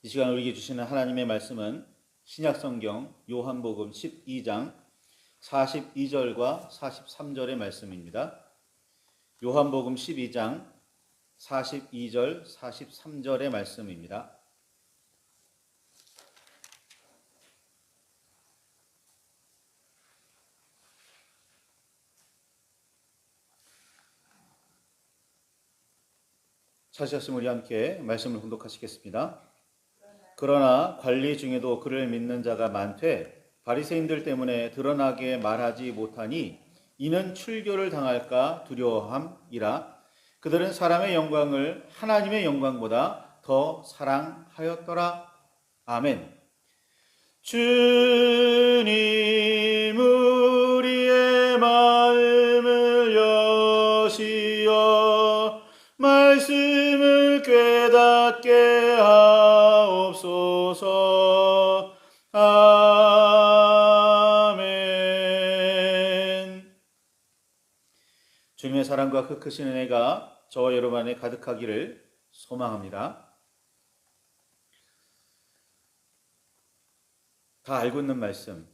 이 시간 우리에게 주시는 하나님의 말씀은 신약성경 요한복음 12장 42절과 43절의 말씀입니다. 요한복음 12장 42절, 43절의 말씀입니다. 찾으셨으면 우리 함께 말씀을 봉독하시겠습니다. 그러나 관리 중에도 그를 믿는 자가 많되 바리새인들 때문에 드러나게 말하지 못하니 이는 출교를 당할까 두려워함이라. 그들은 사람의 영광을 하나님의 영광보다 더 사랑하였더라. 아멘. 주님 우리의 마음을 여시어 말씀을 깨닫게 하옵소서. 아멘. 주님의 사랑과 그 크신 은혜가 저와 여러분 안에 가득하기를 소망합니다. 다 알고 있는 말씀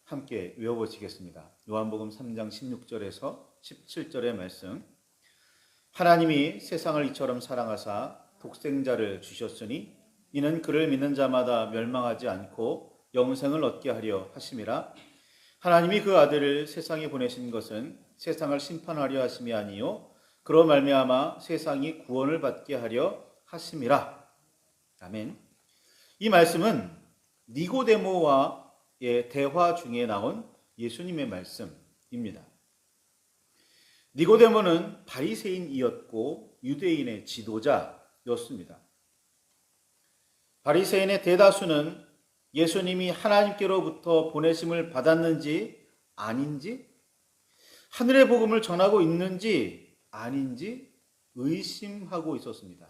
함께 외워보시겠습니다. 요한복음 3장 16절에서 17절의 말씀. 하나님이 세상을 이처럼 사랑하사 독생자를 주셨으니 이는 그를 믿는 자마다 멸망하지 않고 영생을 얻게 하려 하심이라. 하나님이 그 아들을 세상에 보내신 것은 세상을 심판하려 하심이 아니요 그로 말미암아 세상이 구원을 받게 하려 하심이라. 아멘. 이 말씀은 니고데모와의 대화 중에 나온 예수님의 말씀입니다. 니고데모는 바리새인이었고 유대인의 지도자였습니다. 바리새인의 대다수는 예수님이 하나님께로부터 보내심을 받았는지 아닌지, 하늘의 복음을 전하고 있는지 아닌지 의심하고 있었습니다.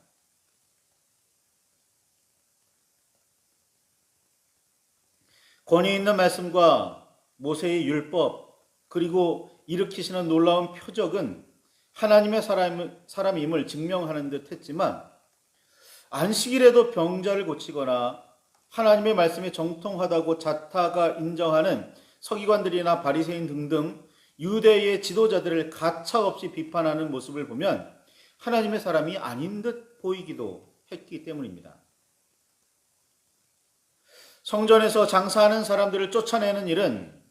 권위 있는 말씀과 모세의 율법, 그리고 일으키시는 놀라운 표적은 하나님의 사람임을 증명하는 듯 했지만 안식일에도 병자를 고치거나 하나님의 말씀에 정통하다고 자타가 인정하는 서기관들이나 바리새인 등등 유대의 지도자들을 가차없이 비판하는 모습을 보면 하나님의 사람이 아닌 듯 보이기도 했기 때문입니다. 성전에서 장사하는 사람들을 쫓아내는 일은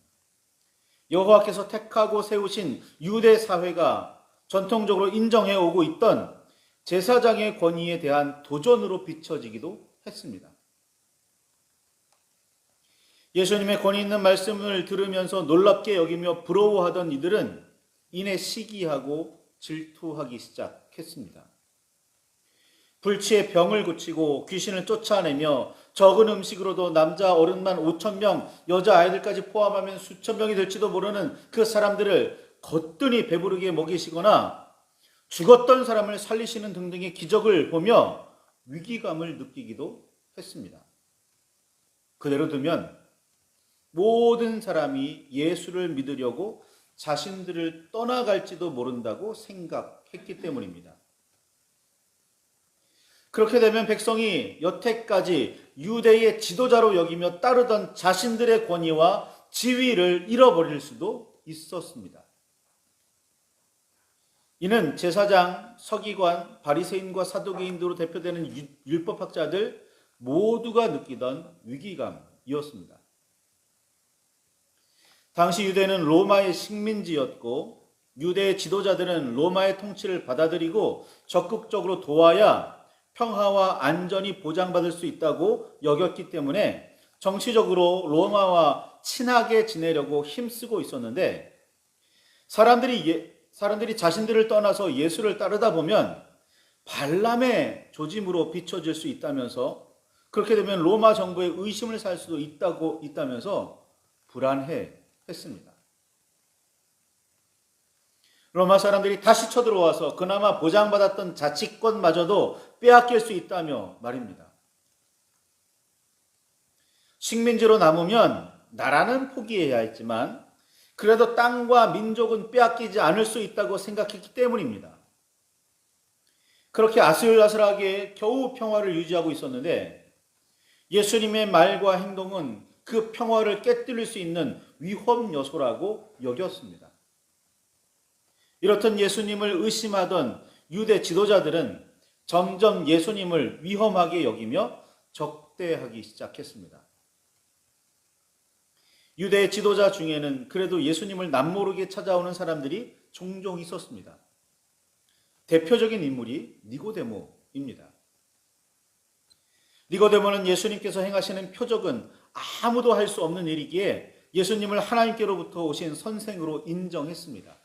여호와께서 택하고 세우신 유대 사회가 전통적으로 인정해 오고 있던 제사장의 권위에 대한 도전으로 비춰지기도 했습니다. 예수님의 권위 있는 말씀을 들으면서 놀랍게 여기며 부러워하던 이들은 이내 시기하고 질투하기 시작했습니다. 불치의 병을 고치고 귀신을 쫓아내며 적은 음식으로도 남자 어른만 5,000명, 여자 아이들까지 포함하면 수천 명이 될지도 모르는 그 사람들을 거뜬히 배부르게 먹이시거나 죽었던 사람을 살리시는 등등의 기적을 보며 위기감을 느끼기도 했습니다. 그대로 두면 모든 사람이 예수를 믿으려고 자신들을 떠나갈지도 모른다고 생각했기 때문입니다. 그렇게 되면 백성이 여태까지 유대의 지도자로 여기며 따르던 자신들의 권위와 지위를 잃어버릴 수도 있었습니다. 이는 제사장, 서기관, 바리새인과 사두개인으로 대표되는 율법학자들 모두가 느끼던 위기감이었습니다. 당시 유대는 로마의 식민지였고 유대의 지도자들은 로마의 통치를 받아들이고 적극적으로 도와야 평화와 안전이 보장받을 수 있다고 여겼기 때문에 정치적으로 로마와 친하게 지내려고 힘쓰고 있었는데 사람들이 자신들을 떠나서 예수를 따르다 보면 발람의 조짐으로 비춰질 수 있다면서 그렇게 되면 로마 정부의 의심을 살 수도 있다면서 불안해했습니다. 로마 사람들이 다시 쳐들어와서 그나마 보장받았던 자치권마저도 빼앗길 수 있다며 말입니다. 식민지로 남으면 나라는 포기해야 했지만 그래도 땅과 민족은 빼앗기지 않을 수 있다고 생각했기 때문입니다. 그렇게 아슬아슬하게 겨우 평화를 유지하고 있었는데 예수님의 말과 행동은 그 평화를 깨뜨릴 수 있는 위험 요소라고 여겼습니다. 이렇듯 예수님을 의심하던 유대 지도자들은 점점 예수님을 위험하게 여기며 적대하기 시작했습니다. 유대 지도자 중에는 그래도 예수님을 남모르게 찾아오는 사람들이 종종 있었습니다. 대표적인 인물이 니고데모입니다. 니고데모는 예수님께서 행하시는 표적은 아무도 할 수 없는 일이기에 예수님을 하나님께로부터 오신 선생으로 인정했습니다.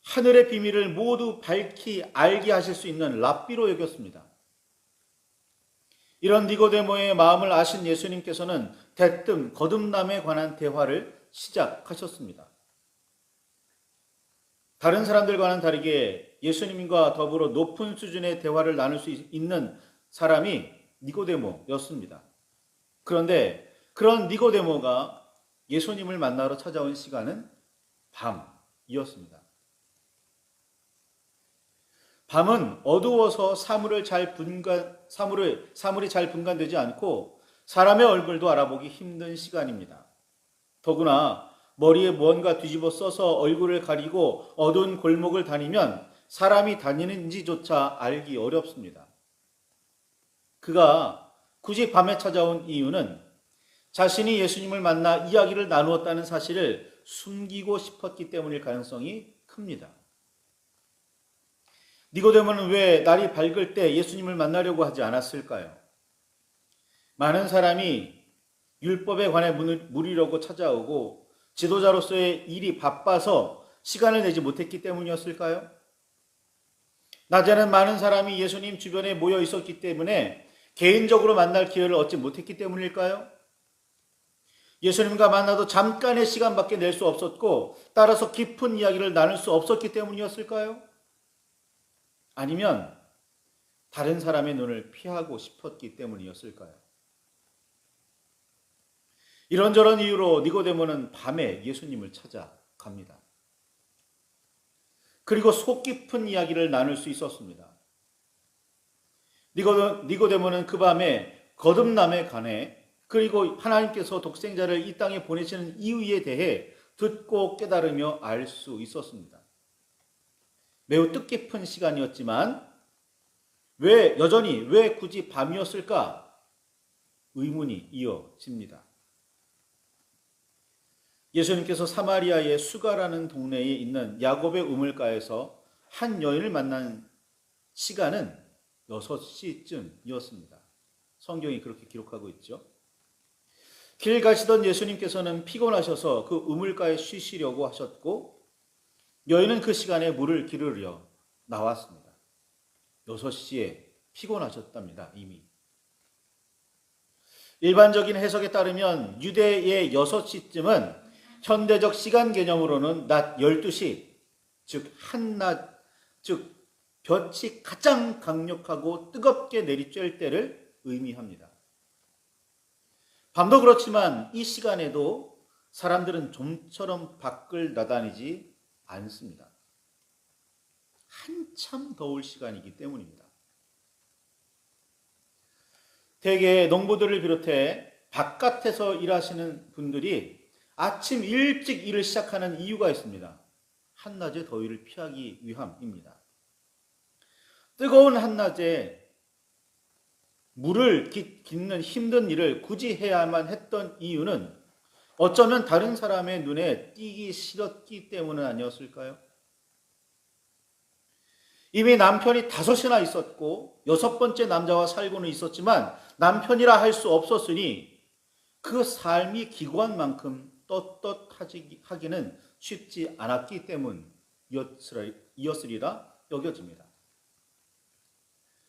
하늘의 비밀을 모두 밝히 알게 하실 수 있는 랍비로 여겼습니다. 이런 니고데모의 마음을 아신 예수님께서는 대뜸 거듭남에 관한 대화를 시작하셨습니다. 다른 사람들과는 다르게 예수님과 더불어 높은 수준의 대화를 나눌 수 있는 사람이 니고데모였습니다. 그런데 그런 니고데모가 예수님을 만나러 찾아온 시간은 밤이었습니다. 밤은 어두워서 사물이 잘 분간되지 않고 사람의 얼굴도 알아보기 힘든 시간입니다. 더구나 머리에 무언가 뒤집어 써서 얼굴을 가리고 어두운 골목을 다니면 사람이 다니는지조차 알기 어렵습니다. 그가 굳이 밤에 찾아온 이유는 자신이 예수님을 만나 이야기를 나누었다는 사실을 숨기고 싶었기 때문일 가능성이 큽니다. 니고데모는 왜 날이 밝을 때 예수님을 만나려고 하지 않았을까요? 많은 사람이 율법에 관해 물으려고 찾아오고 지도자로서의 일이 바빠서 시간을 내지 못했기 때문이었을까요? 낮에는 많은 사람이 예수님 주변에 모여 있었기 때문에 개인적으로 만날 기회를 얻지 못했기 때문일까요? 예수님과 만나도 잠깐의 시간밖에 낼 수 없었고 따라서 깊은 이야기를 나눌 수 없었기 때문이었을까요? 아니면 다른 사람의 눈을 피하고 싶었기 때문이었을까요? 이런저런 이유로 니고데모는 밤에 예수님을 찾아갑니다. 그리고 속 깊은 이야기를 나눌 수 있었습니다. 니고데모는 그 밤에 거듭남에 관해 그리고 하나님께서 독생자를 이 땅에 보내시는 이유에 대해 듣고 깨달으며 알 수 있었습니다. 매우 뜻깊은 시간이었지만 왜 굳이 밤이었을까? 의문이 이어집니다. 예수님께서 사마리아의 수가라는 동네에 있는 야곱의 우물가에서 한 여인을 만난 시간은 6시쯤이었습니다. 성경이 그렇게 기록하고 있죠. 길 가시던 예수님께서는 피곤하셔서 그 우물가에 쉬시려고 하셨고 여인은 그 시간에 물을 기르려 나왔습니다. 6시에 피곤하셨답니다. 이미. 일반적인 해석에 따르면 유대의 6시쯤은 현대적 시간 개념으로는 낮 12시, 즉 한낮, 즉 볕이 가장 강력하고 뜨겁게 내리쬐을 때를 의미합니다. 밤도 그렇지만 이 시간에도 사람들은 좀처럼 밖을 나다니지 않습니다. 한참 더울 시간이기 때문입니다. 대개 농부들을 비롯해 바깥에서 일하시는 분들이 아침 일찍 일을 시작하는 이유가 있습니다. 한낮의 더위를 피하기 위함입니다. 뜨거운 한낮에 물을 깃는 힘든 일을 굳이 해야만 했던 이유는 어쩌면 다른 사람의 눈에 띄기 싫었기 때문은 아니었을까요? 이미 남편이 5이나 있었고 6번째 남자와 살고는 있었지만 남편이라 할 수 없었으니 그 삶이 기구한 만큼 떳떳하기는 쉽지 않았기 때문이었으리라 여겨집니다.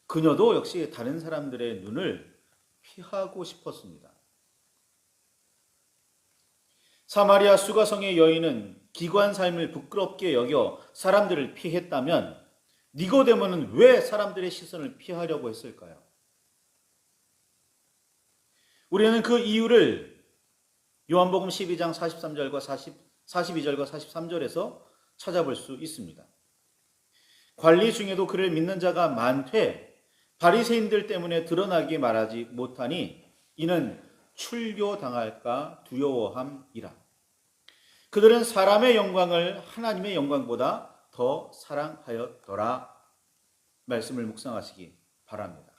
그녀도 역시 다른 사람들의 눈을 피하고 싶었습니다. 사마리아 수가성의 여인은 기구한 삶을 부끄럽게 여겨 사람들을 피했다면 니고데모는 왜 사람들의 시선을 피하려고 했을까요? 우리는 그 이유를 요한복음 12장 43절과 42절과 43절에서 찾아볼 수 있습니다. 관리 중에도 그를 믿는 자가 많되 바리새인들 때문에 드러나게 말하지 못하니 이는 출교당할까 두려워함이라. 그들은 사람의 영광을 하나님의 영광보다 더 사랑하였더라. 말씀을 묵상하시기 바랍니다.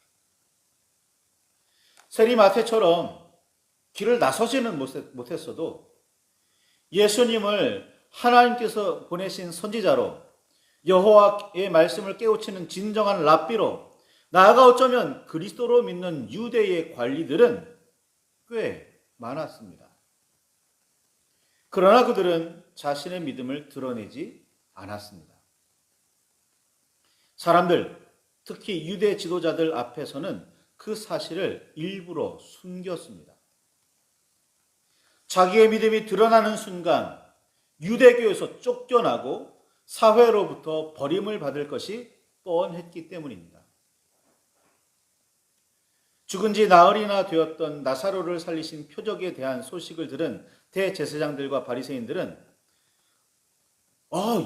세리마태처럼 길을 나서지는 못했어도 예수님을 하나님께서 보내신 선지자로 여호와의 말씀을 깨우치는 진정한 랍비로, 나아가 어쩌면 그리스도로 믿는 유대의 관리들은 꽤 많았습니다. 그러나 그들은 자신의 믿음을 드러내지 않았습니다. 사람들, 특히 유대 지도자들 앞에서는 그 사실을 일부러 숨겼습니다. 자기의 믿음이 드러나는 순간 유대교에서 쫓겨나고 사회로부터 버림을 받을 것이 뻔했기 때문입니다. 죽은 지 나흘이나 되었던 나사로를 살리신 표적에 대한 소식을 들은 대제사장들과 바리새인들은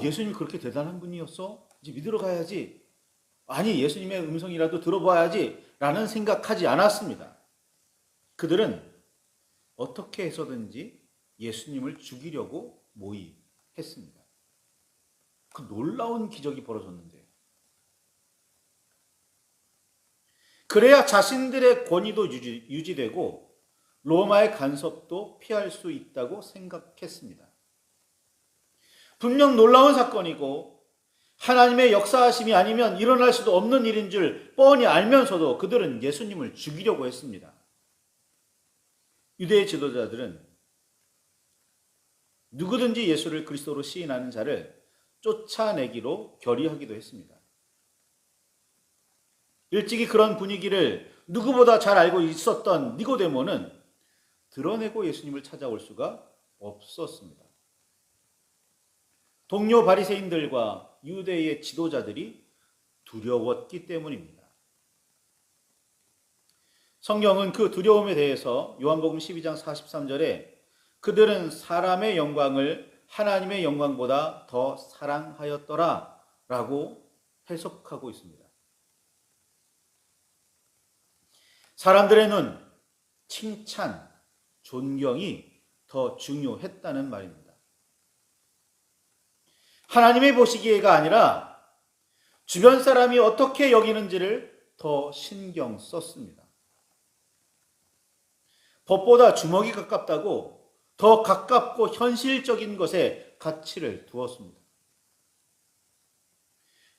예수님 그렇게 대단한 분이었어? 이제 믿으러 가야지. 아니, 예수님의 음성이라도 들어봐야지 라는 생각하지 않았습니다. 그들은 어떻게 해서든지 예수님을 죽이려고 모의했습니다. 그 놀라운 기적이 벌어졌는데, 그래야 자신들의 권위도 유지되고 로마의 간섭도 피할 수 있다고 생각했습니다. 분명 놀라운 사건이고 하나님의 역사하심이 아니면 일어날 수도 없는 일인 줄 뻔히 알면서도 그들은 예수님을 죽이려고 했습니다. 유대의 지도자들은 누구든지 예수를 그리스도로 시인하는 자를 쫓아내기로 결의하기도 했습니다. 일찍이 그런 분위기를 누구보다 잘 알고 있었던 니고데모는 드러내고 예수님을 찾아올 수가 없었습니다. 동료 바리새인들과 유대의 지도자들이 두려웠기 때문입니다. 성경은 그 두려움에 대해서 요한복음 12장 43절에 그들은 사람의 영광을 하나님의 영광보다 더 사랑하였더라 라고 해석하고 있습니다. 사람들의 눈, 칭찬, 존경이 더 중요했다는 말입니다. 하나님의 보시기에가 아니라 주변 사람이 어떻게 여기는지를 더 신경 썼습니다. 법보다 주먹이 가깝다고 더 가깝고 현실적인 것에 가치를 두었습니다.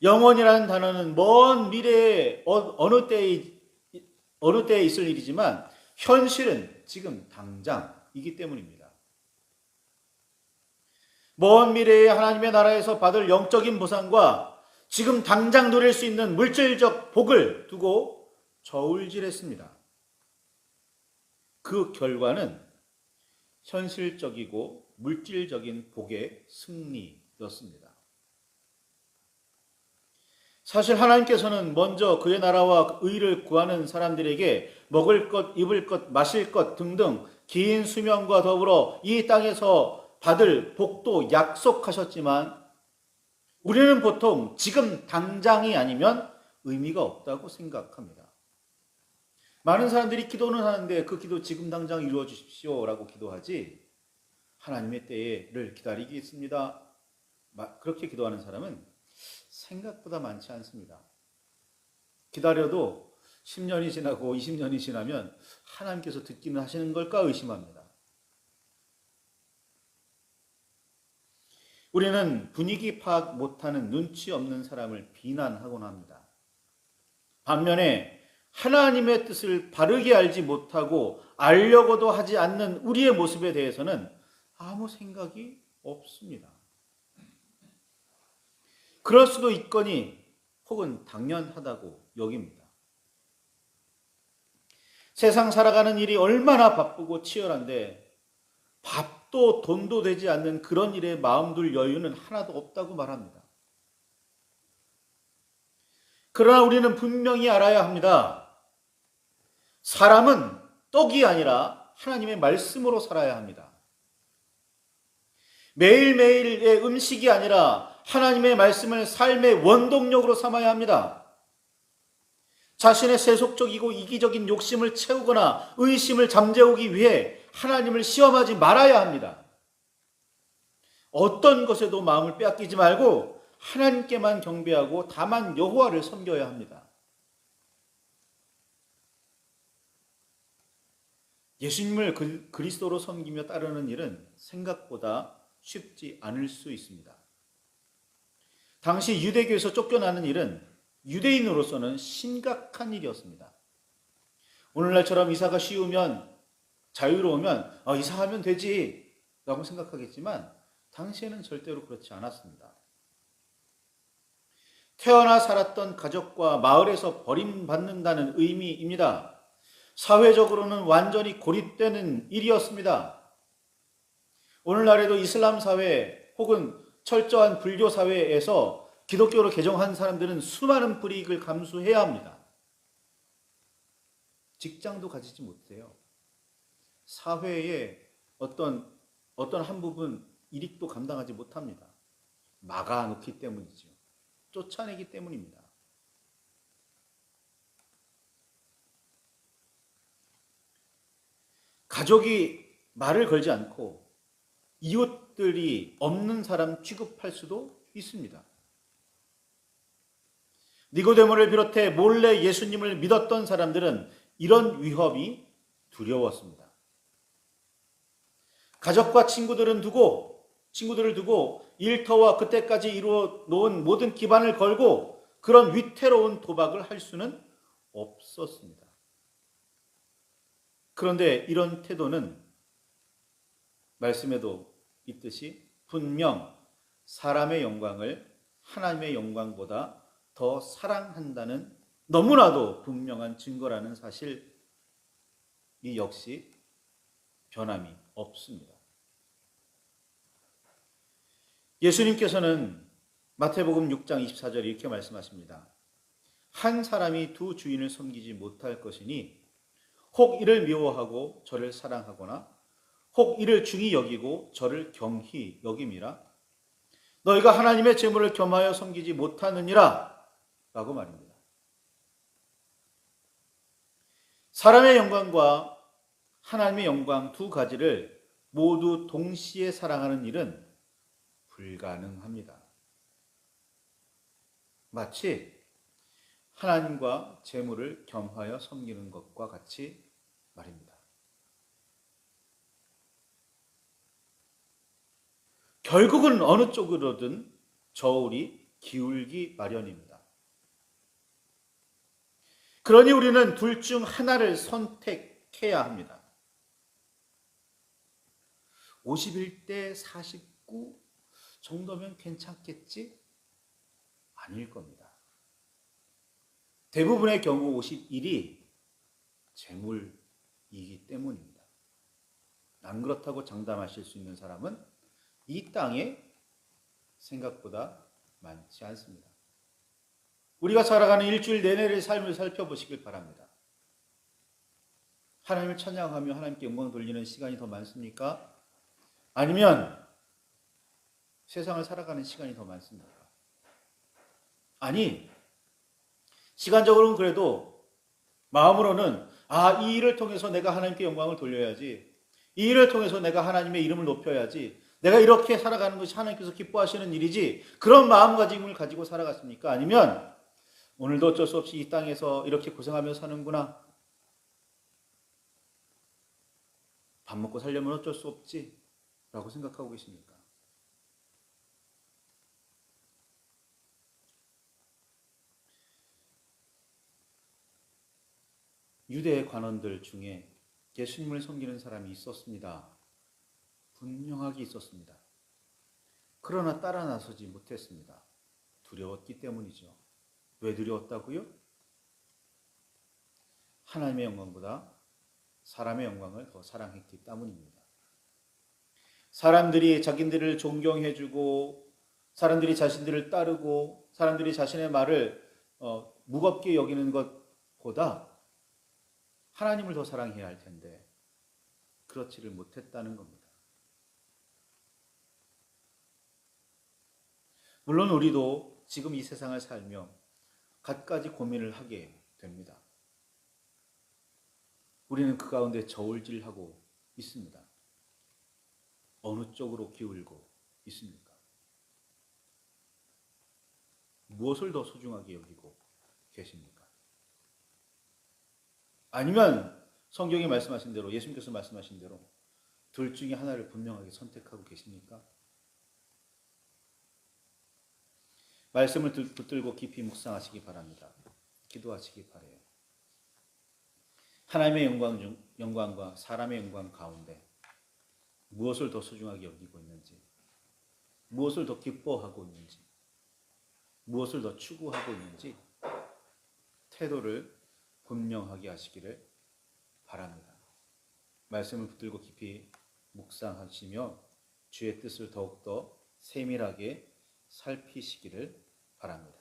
영원이라는 단어는 먼 미래에 어느 때에 있을 일이지만 현실은 지금 당장이기 때문입니다. 먼 미래에 하나님의 나라에서 받을 영적인 보상과 지금 당장 누릴 수 있는 물질적 복을 두고 저울질했습니다. 그 결과는 현실적이고 물질적인 복의 승리였습니다. 사실 하나님께서는 먼저 그의 나라와 의를 구하는 사람들에게 먹을 것, 입을 것, 마실 것 등등 긴 수명과 더불어 이 땅에서 받을 복도 약속하셨지만 우리는 보통 지금 당장이 아니면 의미가 없다고 생각합니다. 많은 사람들이 기도는 하는데 그 기도 지금 당장 이루어 주십시오라고 기도하지 하나님의 때를 기다리겠습니다. 그렇게 기도하는 사람은 생각보다 많지 않습니다. 기다려도 10년이 지나고 20년이 지나면 하나님께서 듣기는 하시는 걸까 의심합니다. 우리는 분위기 파악 못하는 눈치 없는 사람을 비난하곤 합니다. 반면에 하나님의 뜻을 바르게 알지 못하고 알려고도 하지 않는 우리의 모습에 대해서는 아무 생각이 없습니다. 그럴 수도 있거니 혹은 당연하다고 여깁니다. 세상 살아가는 일이 얼마나 바쁘고 치열한데 밥도 돈도 되지 않는 그런 일에 마음 둘 여유는 하나도 없다고 말합니다. 그러나 우리는 분명히 알아야 합니다. 사람은 떡이 아니라 하나님의 말씀으로 살아야 합니다. 매일매일의 음식이 아니라 하나님의 말씀을 삶의 원동력으로 삼아야 합니다. 자신의 세속적이고 이기적인 욕심을 채우거나 의심을 잠재우기 위해 하나님을 시험하지 말아야 합니다. 어떤 것에도 마음을 빼앗기지 말고 하나님께만 경배하고 다만 여호와를 섬겨야 합니다. 예수님을 그리스도로 섬기며 따르는 일은 생각보다 쉽지 않을 수 있습니다. 당시 유대교에서 쫓겨나는 일은 유대인으로서는 심각한 일이었습니다. 오늘날처럼 이사가 쉬우면, 자유로우면 이사하면 되지 라고 생각하겠지만 당시에는 절대로 그렇지 않았습니다. 태어나 살았던 가족과 마을에서 버림받는다는 의미입니다. 사회적으로는 완전히 고립되는 일이었습니다. 오늘날에도 이슬람 사회 혹은 철저한 불교 사회에서 기독교로 개종한 사람들은 수많은 불이익을 감수해야 합니다. 직장도 가지지 못해요. 사회의 어떤 한 부분 이익도 감당하지 못합니다. 막아놓기 때문이죠. 쫓아내기 때문입니다. 가족이 말을 걸지 않고 이웃들이 없는 사람 취급할 수도 있습니다. 니고데모를 비롯해 몰래 예수님을 믿었던 사람들은 이런 위협이 두려웠습니다. 가족과 친구들을 두고 일터와 그때까지 이루어 놓은 모든 기반을 걸고 그런 위태로운 도박을 할 수는 없었습니다. 그런데 이런 태도는 말씀에도 있듯이 분명 사람의 영광을 하나님의 영광보다 더 사랑한다는 너무나도 분명한 증거라는 사실, 이 역시 변함이 없습니다. 예수님께서는 마태복음 6장 24절에 이렇게 말씀하십니다. 한 사람이 두 주인을 섬기지 못할 것이니 혹 이를 미워하고 저를 사랑하거나 혹 이를 중히 여기고 저를 경히 여김이라. 너희가 하나님의 재물을 겸하여 섬기지 못하느니라 라고 말입니다. 사람의 영광과 하나님의 영광 두 가지를 모두 동시에 사랑하는 일은 불가능합니다. 마치 하나님과 재물을 겸하여 섬기는 것과 같이 말입니다. 결국은 어느 쪽으로든 저울이 기울기 마련입니다. 그러니 우리는 둘 중 하나를 선택해야 합니다. 51대 49 정도면 괜찮겠지? 아닐 겁니다. 대부분의 경우 51이 재물이기 때문입니다. 안 그렇다고 장담하실 수 있는 사람은 이 땅에 생각보다 많지 않습니다. 우리가 살아가는 일주일 내내의 삶을 살펴보시길 바랍니다. 하나님을 찬양하며 하나님께 영광 돌리는 시간이 더 많습니까? 아니면 세상을 살아가는 시간이 더 많습니까? 아니, 시간적으로는 그래도 마음으로는 이 일을 통해서 내가 하나님께 영광을 돌려야지, 이 일을 통해서 내가 하나님의 이름을 높여야지, 내가 이렇게 살아가는 것이 하나님께서 기뻐하시는 일이지, 그런 마음가짐을 가지고 살아갔습니까? 아니면 오늘도 어쩔 수 없이 이 땅에서 이렇게 고생하며 사는구나, 밥 먹고 살려면 어쩔 수 없지 라고 생각하고 계십니까? 유대의 관원들 중에 예수님을 섬기는 사람이 있었습니다. 분명하게 있었습니다. 그러나 따라 나서지 못했습니다. 두려웠기 때문이죠. 왜 두려웠다고요? 하나님의 영광보다 사람의 영광을 더 사랑했기 때문입니다. 사람들이 자기들을 존경해주고, 사람들이 자신들을 따르고, 사람들이 자신의 말을 무겁게 여기는 것보다 하나님을 더 사랑해야 할 텐데 그렇지를 못했다는 겁니다. 물론 우리도 지금 이 세상을 살며 갖가지 고민을 하게 됩니다. 우리는 그 가운데 저울질하고 있습니다. 어느 쪽으로 기울고 있습니까? 무엇을 더 소중하게 여기고 계십니까? 아니면 성경이 말씀하신 대로, 예수님께서 말씀하신 대로 둘 중에 하나를 분명하게 선택하고 계십니까? 말씀을 붙들고 깊이 묵상하시기 바랍니다. 기도하시기 바라요. 하나님의 영광과 사람의 영광 가운데 무엇을 더 소중하게 여기고 있는지, 무엇을 더 기뻐하고 있는지, 무엇을 더 추구하고 있는지 태도를 분명하게 하시기를 바랍니다. 말씀을 붙들고 깊이 묵상하시며 주의 뜻을 더욱더 세밀하게 살피시기를 바랍니다.